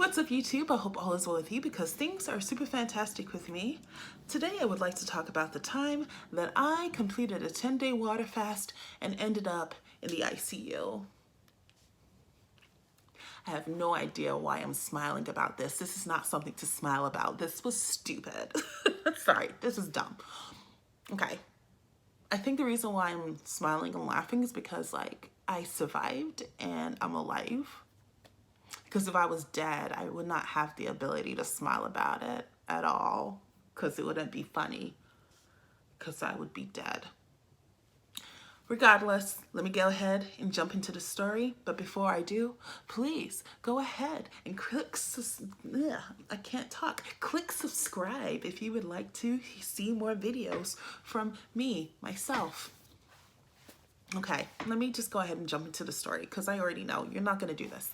What's up, YouTube? I hope all is well with you because things are super fantastic with me. Today I would like to talk about the time that I completed a 10-day water fast and ended up in the ICU. I have no idea why I'm smiling about this. This is not something to smile about. This was stupid. Sorry, this is dumb. Okay. I think the reason why I'm smiling and laughing is because I survived and I'm alive. Because if I was dead, I would not have the ability to smile about it at all because it wouldn't be funny because I would be dead. Regardless, let me go ahead and jump into the story. But before I do, please go ahead and click subscribe if you would like to see more videos from me, myself. Okay, let me just go ahead and jump into the story because I already know you're not going to do this.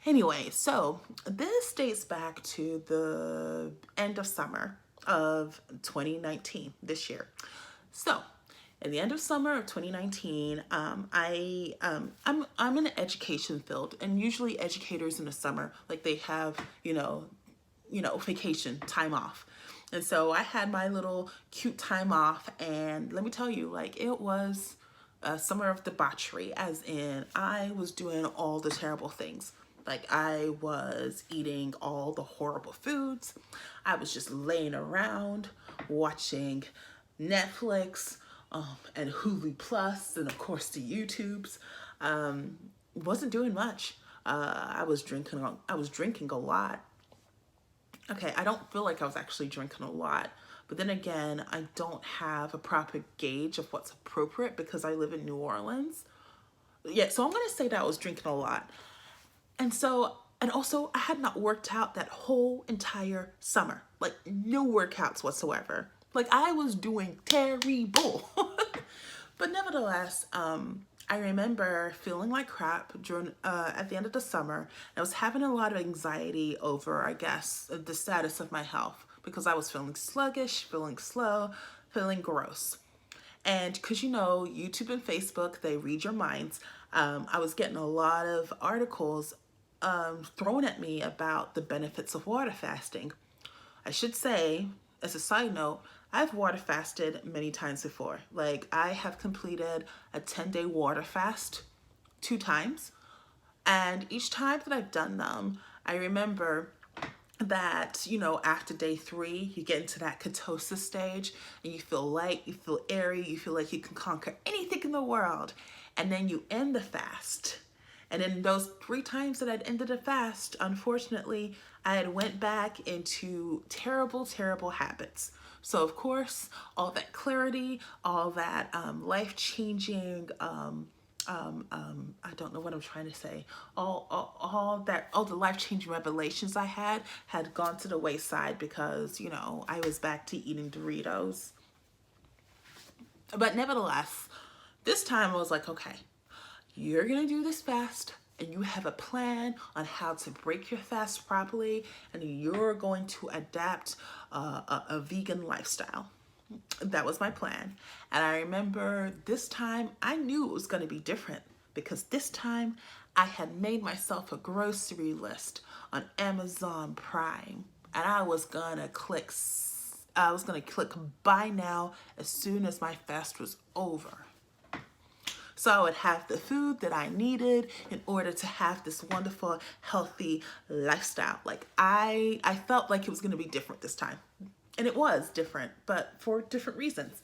Anyway, so this dates back to the end of summer of 2019, this year. So, at the end of summer of 2019, I'm in the education field, and usually educators in the summer, like they have, vacation time off. And so I had my little cute time off, and let me tell you, it was a summer of debauchery, as in I was doing all the terrible things. I was eating all the horrible foods. I was just laying around watching Netflix and Hulu Plus, and of course the YouTubes. Wasn't doing much. I was drinking a lot. Okay, I don't feel like I was actually drinking a lot. But then again, I don't have a proper gauge of what's appropriate because I live in New Orleans. Yeah, so I'm going to say that I was drinking a lot. And also I had not worked out that whole entire summer. No workouts whatsoever. I was doing terrible. But nevertheless, I remember feeling like crap during at the end of the summer. I was having a lot of anxiety over, I guess, the status of my health because I was feeling sluggish, feeling slow, feeling gross. And because YouTube and Facebook, they read your minds. I was getting a lot of articles thrown at me about the benefits of water fasting. I should say, as a side note, I've water fasted many times before. I have completed a 10-day water fast 2 times. And each time that I've done them, I remember that, after day 3, you get into that ketosis stage and you feel light, you feel airy, you feel like you can conquer anything in the world. And then you end the fast. And in those 3 times that I'd ended a fast, unfortunately, I had went back into terrible, terrible habits. So of course, all that clarity, all that life-changing, I don't know what I'm trying to say. All the life-changing revelations I had gone to the wayside because, I was back to eating Doritos. But nevertheless, this time I was like, okay, you're gonna do this fast and you have a plan on how to break your fast properly, and you're going to adapt a vegan lifestyle. That was my plan. And I remember this time I knew it was going to be different because this time I had made myself a grocery list on Amazon Prime, and I was going to click buy now as soon as my fast was over. So I would have the food that I needed in order to have this wonderful, healthy lifestyle. I felt like it was going to be different this time. And it was different, but for different reasons.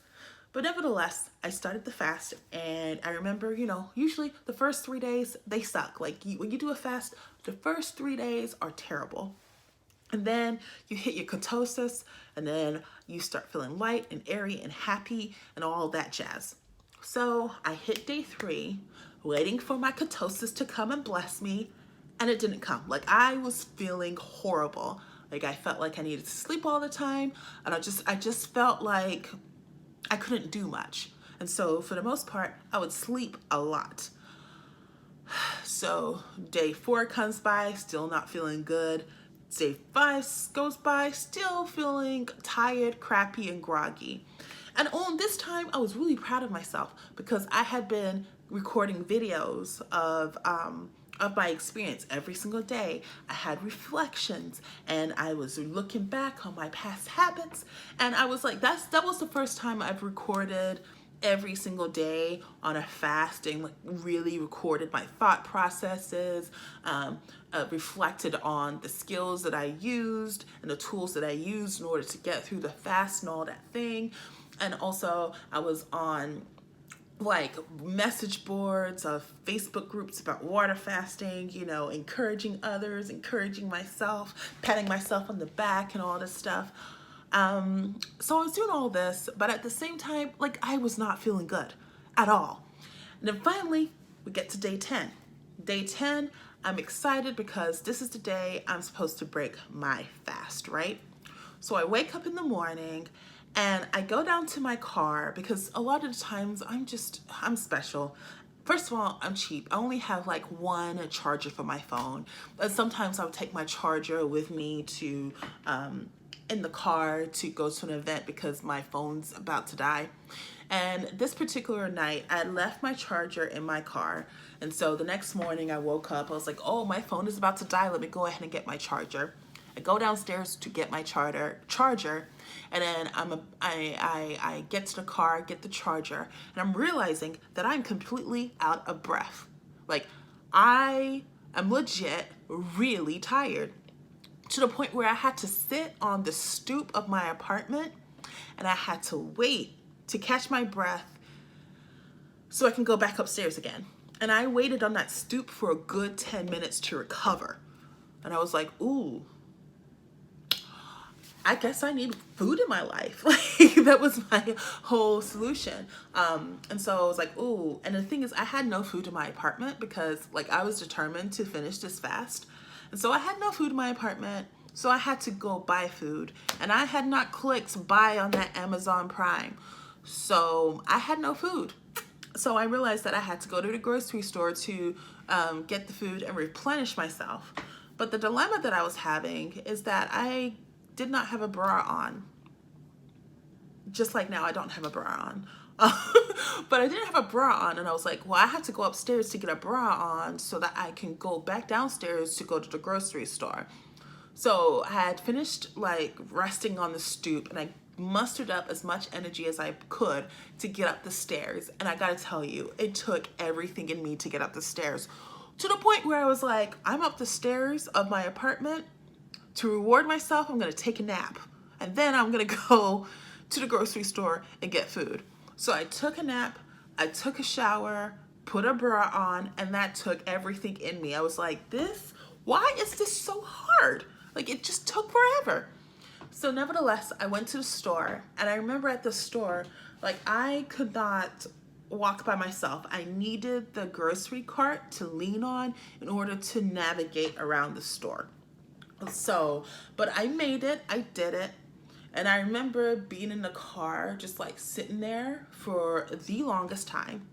But nevertheless, I started the fast, and I remember, usually the first 3 days, they suck. When you do a fast, the first 3 days are terrible. And then you hit your ketosis, and then you start feeling light and airy and happy and all that jazz. So I hit day 3, waiting for my ketosis to come and bless me, and it didn't come. I was feeling horrible. I felt like I needed to sleep all the time, and I just felt like I couldn't do much. And so for the most part, I would sleep a lot. So day 4 comes by, still not feeling good. Day 5 goes by, still feeling tired, crappy, and groggy. And on this time, I was really proud of myself because I had been recording videos of of my experience. Every single day I had reflections and I was looking back on my past habits, and I was like, that was the first time I've recorded every single day on a fast and like really recorded my thought processes, reflected on the skills that I used and the tools that I used in order to get through the fast and all that thing. And also I was on like message boards of Facebook groups about water fasting, you know, encouraging others, encouraging myself, patting myself on the back and all this stuff. So I was doing all this, but at the same time, like I was not feeling good at all. And then finally, we get to day 10. Day 10, I'm excited because this is the day I'm supposed to break my fast, right? So I wake up in the morning and I go down to my car because a lot of the times I'm special. First of all, I'm cheap. I only have like one charger for my phone, but sometimes I would take my charger with me to in the car to go to an event because my phone's about to die. And this particular night, I left my charger in my car. And so the next morning I woke up, I was like, oh, my phone is about to die. Let me go ahead and get my charger. I go downstairs to get my charger, and then I get to the car, get the charger, and I'm realizing that I'm completely out of breath. Like, I am legit really tired, to the point where I had to sit on the stoop of my apartment and I had to wait to catch my breath so I can go back upstairs again. And I waited on that stoop for a good 10 minutes to recover. And I was like, ooh, I guess I need food in my life. Like, that was my whole solution. And so I was like, ooh. And the thing is, I had no food in my apartment because like I was determined to finish this fast. And so I had no food in my apartment. So I had to go buy food. And I had not clicked buy on that Amazon Prime. So I had no food. So I realized that I had to go to the grocery store to get the food and replenish myself. But the dilemma that I was having is that I did not have a bra on. Just like now, I don't have a bra on. But I didn't have a bra on, and I was like, well, I have to go upstairs to get a bra on so that I can go back downstairs to go to the grocery store. So I had finished like resting on the stoop, and I mustered up as much energy as I could to get up the stairs. And I gotta tell you, it took everything in me to get up the stairs, to the point where I was like, I'm up the stairs of my apartment. To reward myself, I'm gonna take a nap, and then I'm gonna go to the grocery store and get food. So I took a nap, I took a shower, put a bra on, and that took everything in me. I was like, why is this so hard? Like, it just took forever. So nevertheless, I went to the store, and I remember at the store, like, I could not walk by myself. I needed the grocery cart to lean on in order to navigate around the store. So, but I made it, I did it. And I remember being in the car, just like sitting there for the longest time,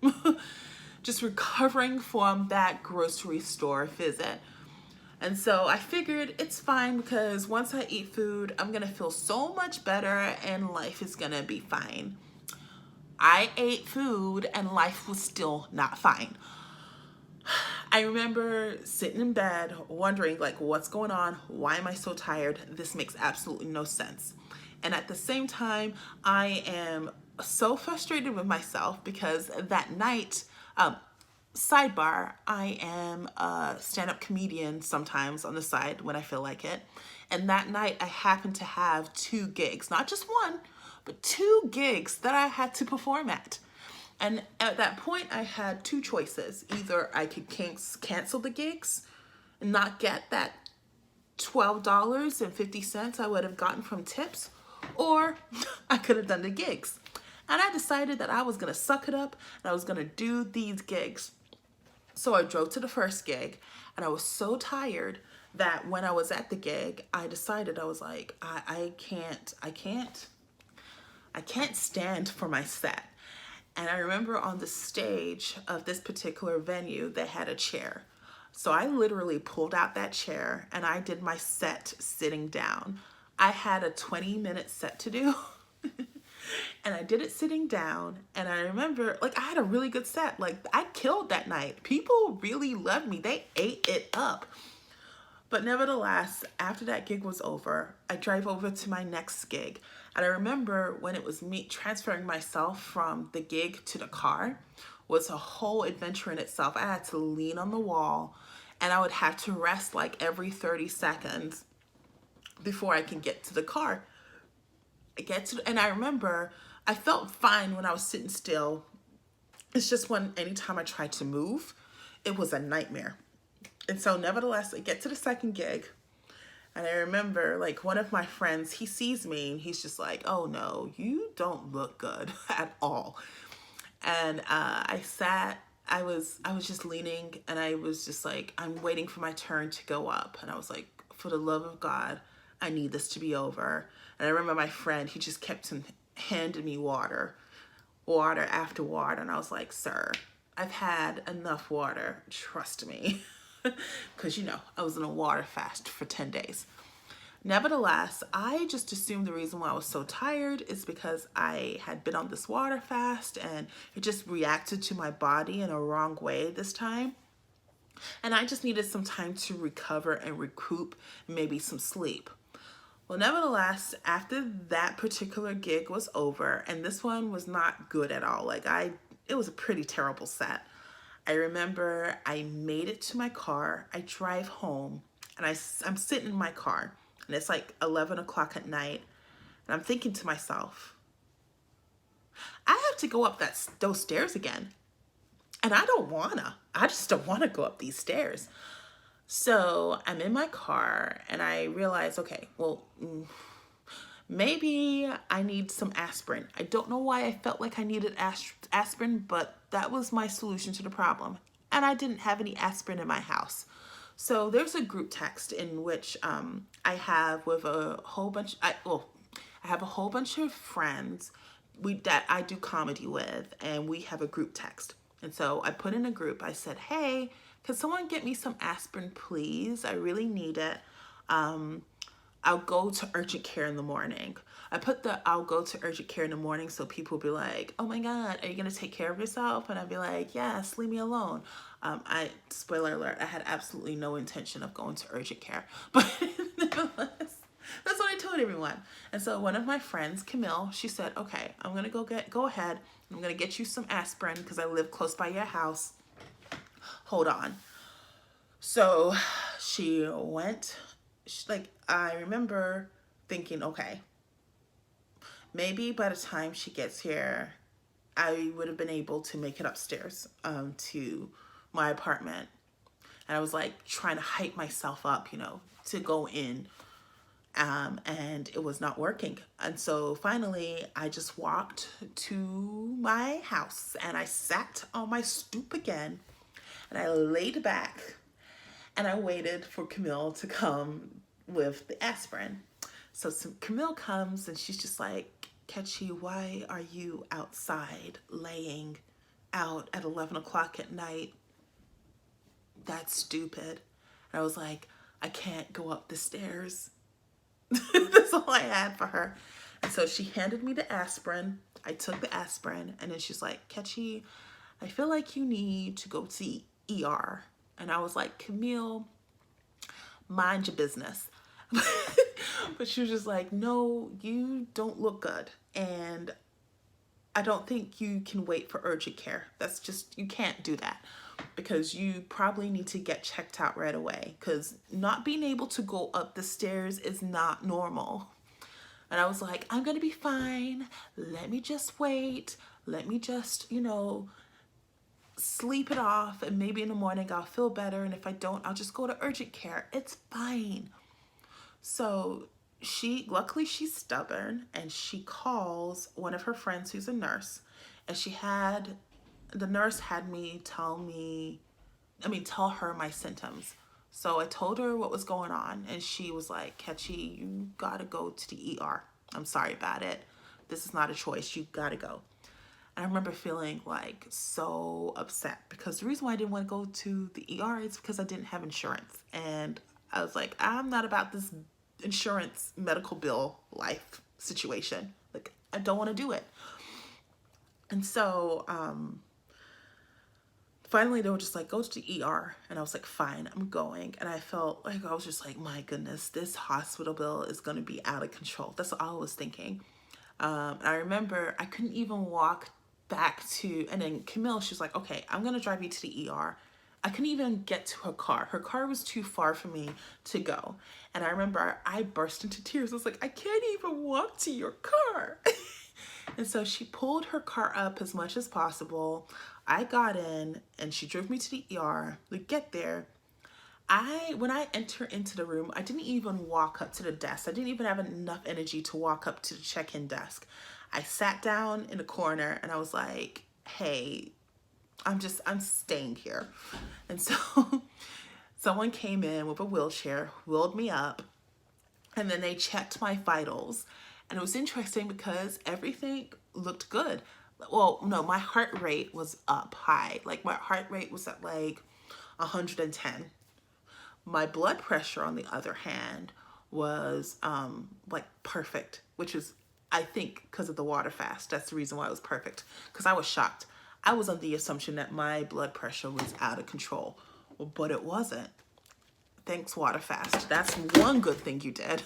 just recovering from that grocery store visit. And so I figured it's fine because once I eat food, I'm gonna feel so much better and life is gonna be fine. I ate food and life was still not fine. I remember sitting in bed wondering like, what's going on? Why am I so tired? This makes absolutely no sense. And at the same time, I am so frustrated with myself because that night, sidebar, I am a stand-up comedian sometimes on the side when I feel like it. And that night I happened to have 2 gigs, not just one, but 2 gigs that I had to perform at. And at that point, I had 2 choices. Either I could cancel the gigs and not get that $12.50 I would have gotten from tips, or I could have done the gigs. And I decided that I was gonna suck it up and I was gonna do these gigs. So I drove to the first gig, and I was so tired that when I was at the gig, I decided, I was like, I can't stand for my set. And I remember on the stage of this particular venue, they had a chair. So I literally pulled out that chair and I did my set sitting down. I had a 20-minute set to do. And I did it sitting down. And I remember, like, I had a really good set. Like, I killed that night. People really loved me. They ate it up. But nevertheless, after that gig was over, I drive over to my next gig. And I remember when it was me transferring myself from the gig to the car was a whole adventure in itself. I had to lean on the wall and I would have to rest like every 30 seconds before I can get to the car. And I remember I felt fine when I was sitting still. It's just when anytime I tried to move, it was a nightmare. And so nevertheless, I get to the second gig and I remember like one of my friends, he sees me and he's just like, oh no, you don't look good at all. And I was just leaning and I was just like, I'm waiting for my turn to go up. And I was like, for the love of God, I need this to be over. And I remember my friend, he just kept handing me water after water. And I was like, sir, I've had enough water, trust me. Because, I was in a water fast for 10 days. Nevertheless, I just assumed the reason why I was so tired is because I had been on this water fast and it just reacted to my body in a wrong way this time. And I just needed some time to recover and recoup, maybe some sleep. Well, nevertheless, after that particular gig was over, and this one was not good at all. It was a pretty terrible set. I remember I made it to my car. I drive home and I'm sitting in my car and it's like 11 o'clock at night. And I'm thinking to myself, I have to go up those stairs again. And I just don't wanna go up these stairs. So I'm in my car and I realize, okay, well, maybe I need some aspirin. I don't know why I felt like I needed aspirin, but that was my solution to the problem. And I didn't have any aspirin in my house. So there's a group text in which I have with a whole bunch, I have a whole bunch of friends that I do comedy with, and we have a group text. And so I put in a group, I said, hey, can someone get me some aspirin, please? I really need it. I'll go to urgent care in the morning. I put I'll go to urgent care in the morning so people will be like, oh my God, are you gonna take care of yourself? And I'd be like, yes, leave me alone. Spoiler alert, I had absolutely no intention of going to urgent care. But nevertheless, that's what I told everyone. And so one of my friends, Camille, she said, okay, I'm gonna go ahead. I'm gonna get you some aspirin because I live close by your house. Hold on. So she went, I remember thinking, okay, maybe by the time she gets here, I would have been able to make it upstairs to my apartment. And I was like trying to hype myself up, to go in. And it was not working. And so finally, I just walked to my house and I sat on my stoop again and I laid back and I waited for Camille to come with the aspirin. So Camille comes and she's just like, Ketchy, why are you outside laying out at 11 o'clock at night? That's stupid. And I was like, I can't go up the stairs. That's all I had for her. And so she handed me the aspirin. I took the aspirin and then she's like, Ketchy, I feel like you need to go to the ER. And I was like, Camille, mind your business. But she was just like, no, you don't look good. And I don't think you can wait for urgent care. You can't do that because you probably need to get checked out right away because not being able to go up the stairs is not normal. And I was like, I'm going to be fine. Let me just wait. Let me just, sleep it off. And maybe in the morning I'll feel better. And if I don't, I'll just go to urgent care. It's fine. So luckily she's stubborn and she calls one of her friends who's a nurse. And the nurse had me tell her my symptoms. So I told her what was going on and she was like, Ketchy, you gotta go to the ER. I'm sorry about it. This is not a choice. You gotta go. And I remember feeling like so upset because the reason why I didn't want to go to the ER is because I didn't have insurance. And I was like, I'm not about this insurance medical bill life situation. Like, I don't want to do it. And so finally they were just like, go to the ER. And I was like, fine, I'm going. And I felt like, I was just like, my goodness, this hospital bill is going to be out of control. That's what I was thinking. And I remember I couldn't even walk back to, and then Camille, she was like, okay, I'm going to drive you to the ER. I couldn't even get to her car. Her car was too far for me to go. And I remember I burst into tears. I was like, I can't even walk to your car. And so she pulled her car up as much as possible. I got in and she drove me to the ER. We get there. When I enter into the room, I didn't even walk up to the desk. I didn't even have enough energy to walk up to the check-in desk. I sat down in the corner and I was like, hey, I'm staying here. And so someone came in with a wheelchair, wheeled me up, and then they checked my vitals. And it was interesting because everything looked good. Well, no, my heart rate was up high. Like my heart rate was at like 110. My blood pressure, on the other hand, was like perfect, which is, I think, because of the water fast. That's the reason why it was perfect, because I was shocked. I was under the assumption that my blood pressure was out of control, but it wasn't. Thanks, water fast. That's one good thing you did.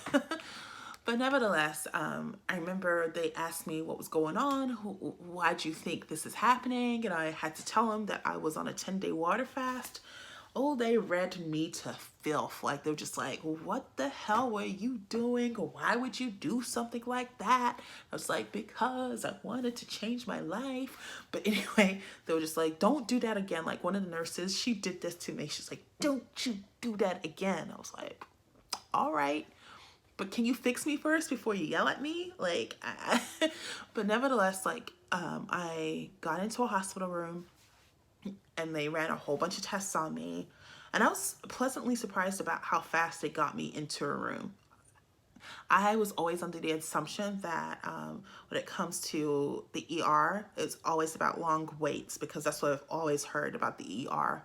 But nevertheless, I remember they asked me what was going on. Why'd you think this is happening? And I had to tell them that I was on a 10-day water fast. Oh, they read me to filth. Like, they're just like, what the hell were you doing? Why would you do something like that? I was like, because I wanted to change my life. But anyway, they were just like, don't do that again. Like, one of the nurses, she did this to me. She's like, don't you do that again. I was like, all right. But can you fix me first before you yell at me? Like, but nevertheless, like, I got into a hospital room and they ran a whole bunch of tests on me. And I was pleasantly surprised about how fast they got me into a room. I was always under the assumption that when it comes to the ER, it's always about long waits, because that's what I've always heard about the ER.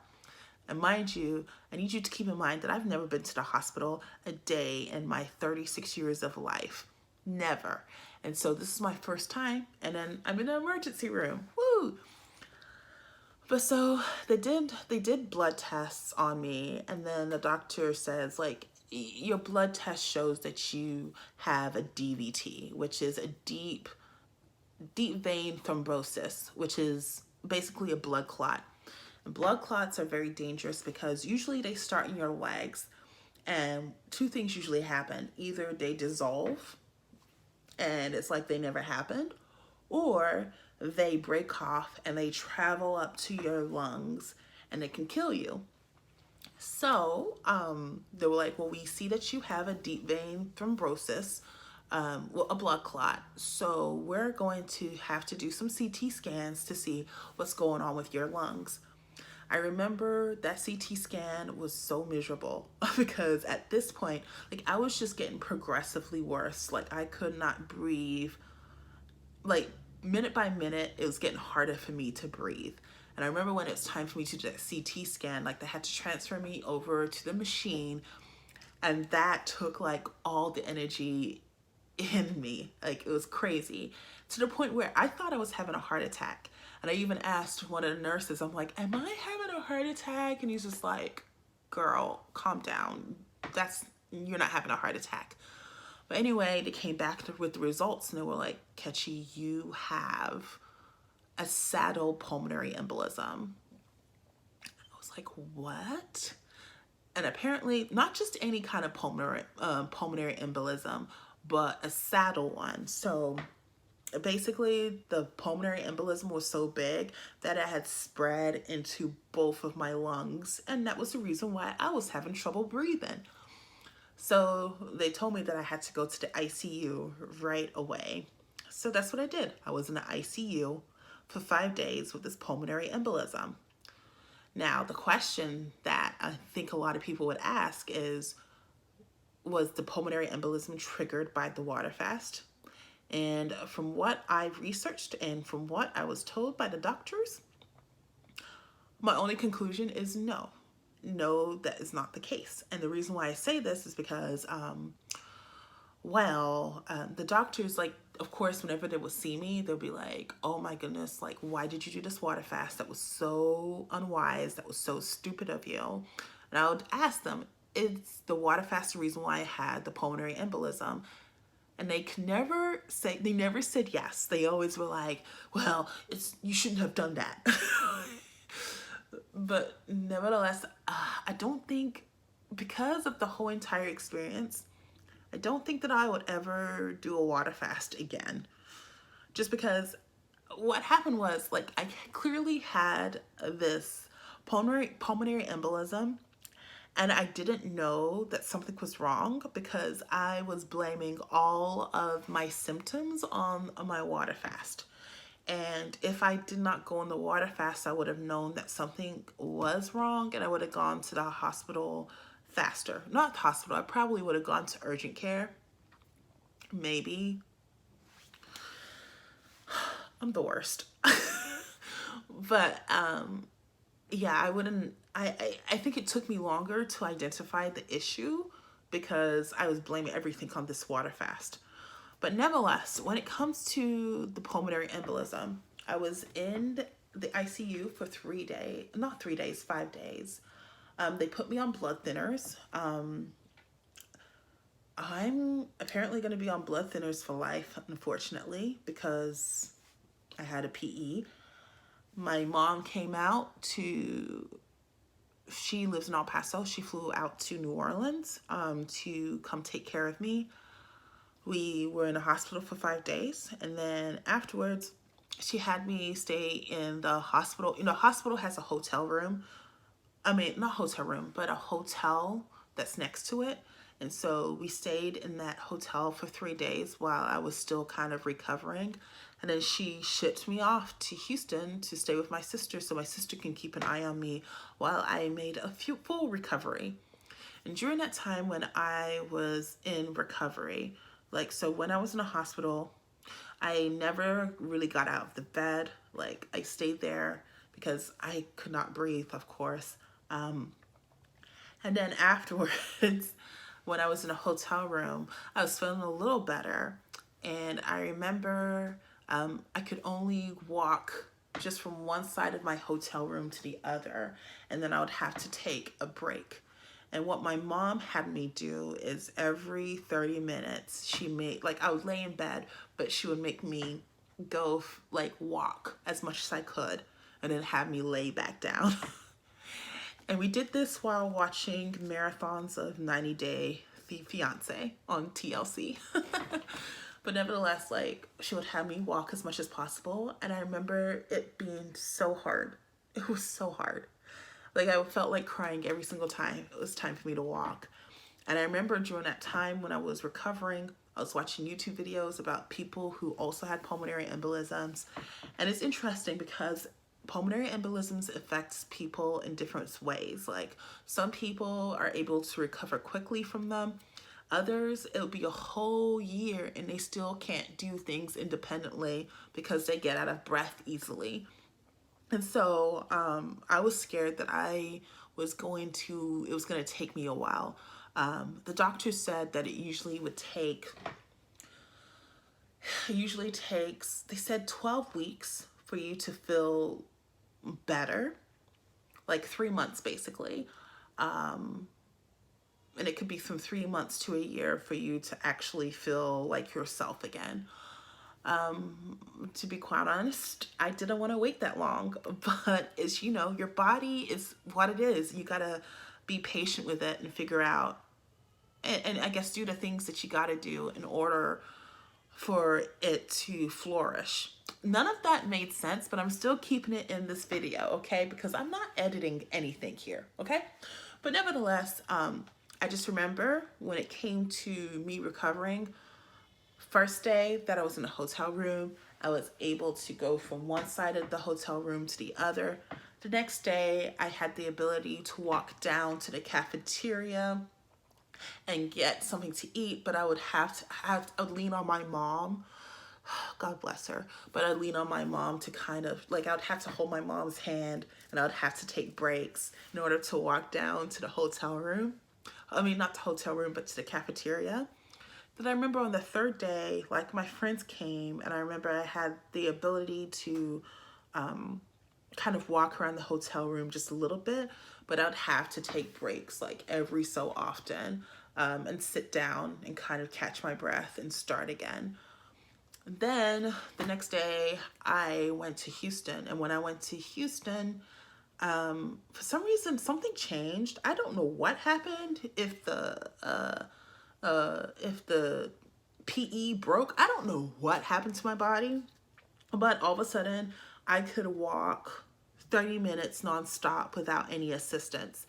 And mind you, I need you to keep in mind that I've never been to the hospital a day in my 36 years of life. Never. And so this is my first time, and then I'm in an emergency room. Woo! But so they did blood tests on me, and then the doctor says, like, your blood test shows that you have a DVT, which is a deep vein thrombosis, which is basically a blood clot. And blood clots are very dangerous because usually they start in your legs, and two things usually happen. Either they dissolve and it's like they never happened, or they break off and they travel up to your lungs and it can kill you. So they were like, well, we see that you have a deep vein thrombosis, well, a blood clot. So we're going to have to do some CT scans to see what's going on with your lungs. I remember that CT scan was so miserable because at this point, like, I was just getting progressively worse. Like, I could not breathe. Like, minute by minute, it was getting harder for me to breathe. And I remember when it was time for me to do that CT scan, like, they had to transfer me over to the machine, and that took like all the energy in me. Like, it was crazy, to the point where I thought I was having a heart attack. And I even asked one of the nurses, I'm like, am I having a heart attack? And he's just like, girl, calm down. You're not having a heart attack. But anyway, they came back with the results and they were like, Ketchy, you have a saddle pulmonary embolism. I was like, what? And apparently not just any kind of pulmonary embolism, but a saddle one. So basically the pulmonary embolism was so big that it had spread into both of my lungs, and that was the reason why I was having trouble breathing. So they told me that I had to go to the ICU right away. So that's what I did. I was in the ICU for 5 days with this pulmonary embolism. Now, the question that I think a lot of people would ask is, was the pulmonary embolism triggered by the water fast? And from what I've researched and from what I was told by the doctors, my only conclusion is no. No, that is not the case. And the reason why I say this is because, the doctors, like, of course, whenever they would see me, they'll be like, oh my goodness, like, why did you do this water fast? That was so unwise. That was so stupid of you. And I would ask them, is the water fast the reason why I had the pulmonary embolism? And they never said yes. They always were like, well, you shouldn't have done that. But nevertheless, I don't think, because of the whole entire experience, I don't think that I would ever do a water fast again. Just because what happened was, like, I clearly had this pulmonary embolism, and I didn't know that something was wrong because I was blaming all of my symptoms on my water fast. And if I did not go on the water fast, I would have known that something was wrong, and I would have gone to the hospital faster. Not the hospital, I probably would have gone to urgent care. Maybe. I'm the worst. But yeah, I think it took me longer to identify the issue because I was blaming everything on this water fast. But nevertheless, when it comes to the pulmonary embolism, I was in the ICU for 5 days. They put me on blood thinners. I'm apparently going to be on blood thinners for life, unfortunately, because I had a PE. My mom came out she lives in El Paso. She flew out to New Orleans to come take care of me. We were in the hospital for 5 days, and then afterwards, she had me stay in the hospital. You know, hospital has a hotel room. I mean, not hotel room, but a hotel that's next to it. And so we stayed in that hotel for 3 days while I was still kind of recovering. And then she shipped me off to Houston to stay with my sister so my sister can keep an eye on me while I made a full recovery. And during that time when I was in recovery, like, so when I was in the hospital, I never really got out of the bed. Like, I stayed there because I could not breathe, of course. And then afterwards, when I was in a hotel room, I was feeling a little better. And I remember I could only walk just from one side of my hotel room to the other. And then I would have to take a break. And what my mom had me do is every 30 minutes, she made, like, I would lay in bed, but she would make me go, like, walk as much as I could and then have me lay back down. And we did this while watching marathons of 90 Day Fiance on TLC. But nevertheless, like, she would have me walk as much as possible. And I remember it being so hard. It was so hard. Like, I felt like crying every single time it was time for me to walk. And I remember during that time when I was recovering, I was watching YouTube videos about people who also had pulmonary embolisms. And it's interesting because pulmonary embolisms affects people in different ways. Like, some people are able to recover quickly from them. Others, it'll be a whole year and they still can't do things independently because they get out of breath easily. And so I was scared that it was going to take me a while. The doctor said that it usually takes, they said 12 weeks for you to feel better, like 3 months basically. And it could be from 3 months to a year for you to actually feel like yourself again. To be quite honest, I didn't want to wait that long, but it's, you know, your body is what it is. You gotta be patient with it and figure out, and I guess do the things that you gotta do in order for it to flourish. None of that made sense, but I'm still keeping it in this video, okay? Because I'm not editing anything here, okay? But nevertheless, I just remember when it came to me recovering, first day that I was in a hotel room, I was able to go from one side of the hotel room to the other. The next day, I had the ability to walk down to the cafeteria and get something to eat, but I would I would lean on my mom. God bless her. But I'd lean on my mom to kind of, like, I would have to hold my mom's hand and I would have to take breaks in order to walk down to the hotel room. I mean, not the hotel room, but to the cafeteria. that I remember on the third day, like my friends came, and I remember I had the ability to kind of walk around the hotel room just a little bit, but I'd have to take breaks like every so often, and sit down and kind of catch my breath and start again. Then the next day I went to Houston, and when I went to Houston, for some reason something changed. I don't know what happened. If the PE broke, I don't know what happened to my body, but all of a sudden I could walk 30 minutes nonstop without any assistance.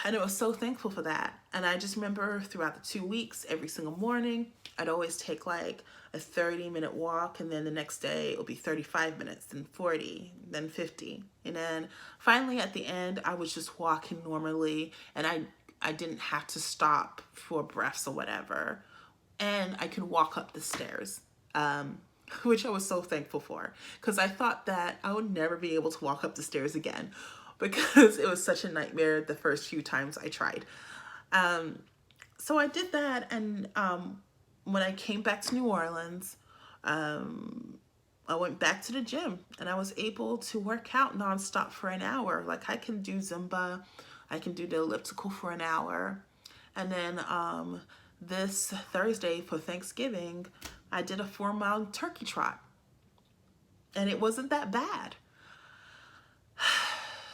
And I was so thankful for that. And I just remember throughout the 2 weeks, every single morning, I'd always take like a 30-minute walk, and then the next day it would be 35 minutes, then 40, then 50. And then finally at the end, I was just walking normally, and I didn't have to stop for breaths or whatever. And I could walk up the stairs, which I was so thankful for, because I thought that I would never be able to walk up the stairs again because it was such a nightmare the first few times I tried. So I did that, and when I came back to New Orleans, I went back to the gym, and I was able to work out nonstop for an hour. Like I can do Zumba, I can do the elliptical for an hour. And then this Thursday for Thanksgiving, I did a 4-mile turkey trot, and it wasn't that bad.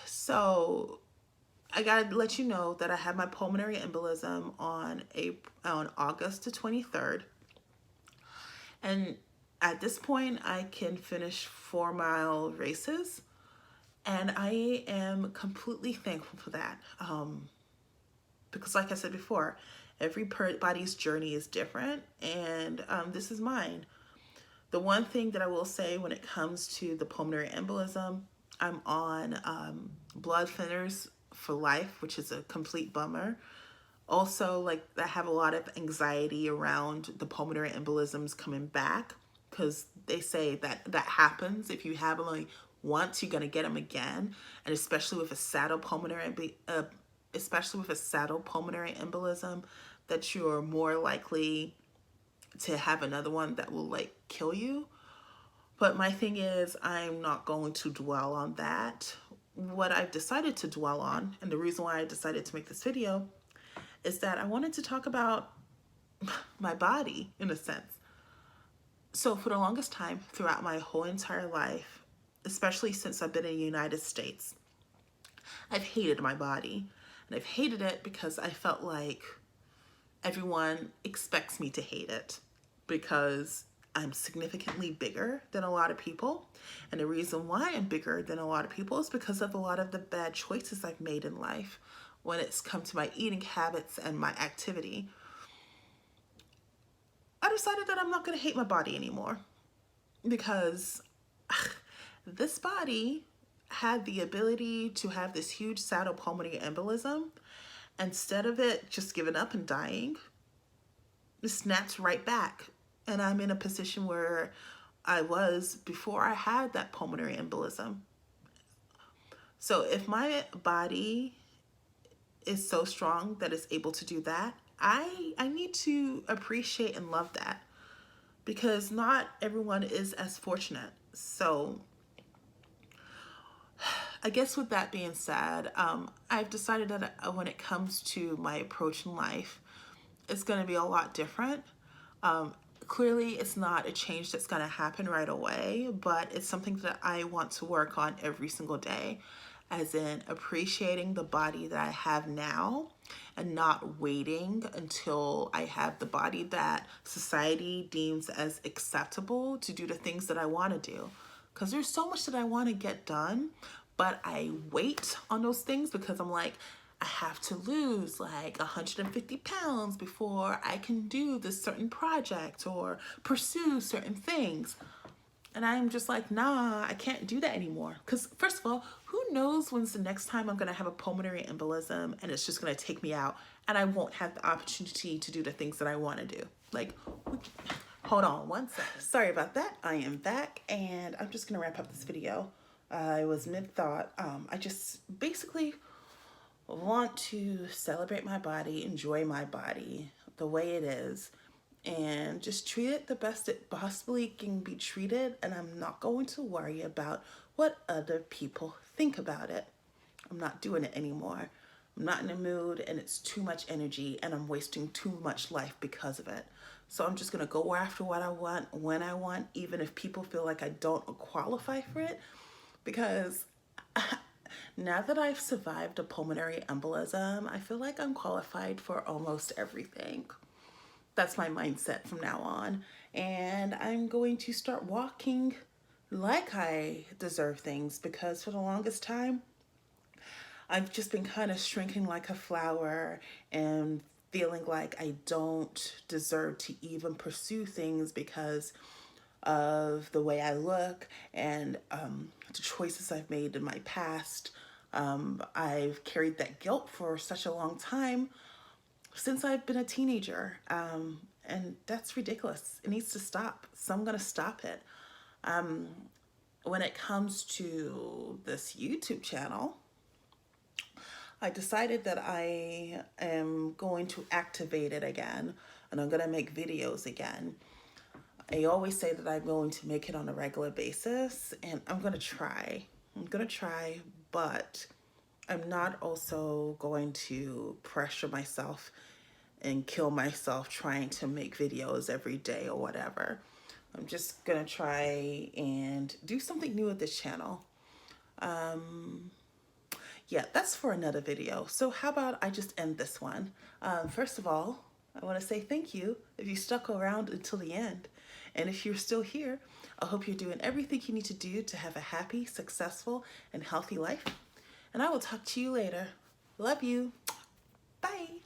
So I gotta let you know that I had my pulmonary embolism on August the 23rd. And at this point, I can finish 4-mile races, and I am completely thankful for that. Because like I said before, everybody's journey is different, and this is mine. The one thing that I will say when it comes to the pulmonary embolism, I'm on blood thinners for life, which is a complete bummer. Also, like I have a lot of anxiety around the pulmonary embolisms coming back, because they say that that happens if you have them only once, you're gonna get them again, and especially with a saddle pulmonary embolism, that you're more likely to have another one that will like kill you. But my thing is, I'm not going to dwell on that. What I've decided to dwell on, and the reason why I decided to make this video, is that I wanted to talk about my body in a sense. So for the longest time throughout my whole entire life, especially since I've been in the United States, I've hated my body. And I've hated it because I felt like everyone expects me to hate it, because I'm significantly bigger than a lot of people. And the reason why I'm bigger than a lot of people is because of a lot of the bad choices I've made in life when it's come to my eating habits and my activity. I decided that I'm not going to hate my body anymore, because this body had the ability to have this huge saddle pulmonary embolism. Instead of it just giving up and dying, it snaps right back. And I'm in a position where I was before I had that pulmonary embolism. So if my body is so strong that it's able to do that, I need to appreciate and love that, because not everyone is as fortunate. So I guess with that being said, I've decided that when it comes to my approach in life, it's going to be a lot different. Clearly, it's not a change that's going to happen right away, but it's something that I want to work on every single day, as in appreciating the body that I have now and not waiting until I have the body that society deems as acceptable to do the things that I want to do. Because there's so much that I want to get done, but I wait on those things because I'm like, I have to lose like 150 pounds before I can do this certain project or pursue certain things. And I'm just like, nah, I can't do that anymore. Because first of all, who knows when's the next time I'm going to have a pulmonary embolism and it's just going to take me out and I won't have the opportunity to do the things that I want to do. Like, hold on one second. Sorry about that. I am back, and I'm just going to wrap up this video. I was mid-thought. I just basically want to celebrate my body, enjoy my body, the way it is and just treat it the best it possibly can be treated. And I'm not going to worry about what other people think about it. I'm not doing it anymore. I'm not in the mood and it's too much energy and I'm wasting too much life because of it. So I'm just going to go after what I want, when I want, even if people feel like I don't qualify for it. Because now that I've survived a pulmonary embolism, I feel like I'm qualified for almost everything. That's my mindset from now on. And I'm going to start walking like I deserve things, because for the longest time, I've just been kind of shrinking like a flower and feeling like I don't deserve to even pursue things because of the way I look and the choices I've made in my past. I've carried that guilt for such a long time since I've been a teenager. And that's ridiculous. It needs to stop. So I'm going to stop it. When it comes to this YouTube channel, I decided that I am going to activate it again and I'm going to make videos again. I always say that I'm going to make it on a regular basis and I'm going to try. But I'm not also going to pressure myself and kill myself trying to make videos every day or whatever. I'm just going to try and do something new with this channel. Yeah, that's for another video. So how about I just end this one? First of all, I want to say thank you if you stuck around until the end. And if you're still here, I hope you're doing everything you need to do to have a happy, successful, and healthy life. And I will talk to you later. Love you. Bye.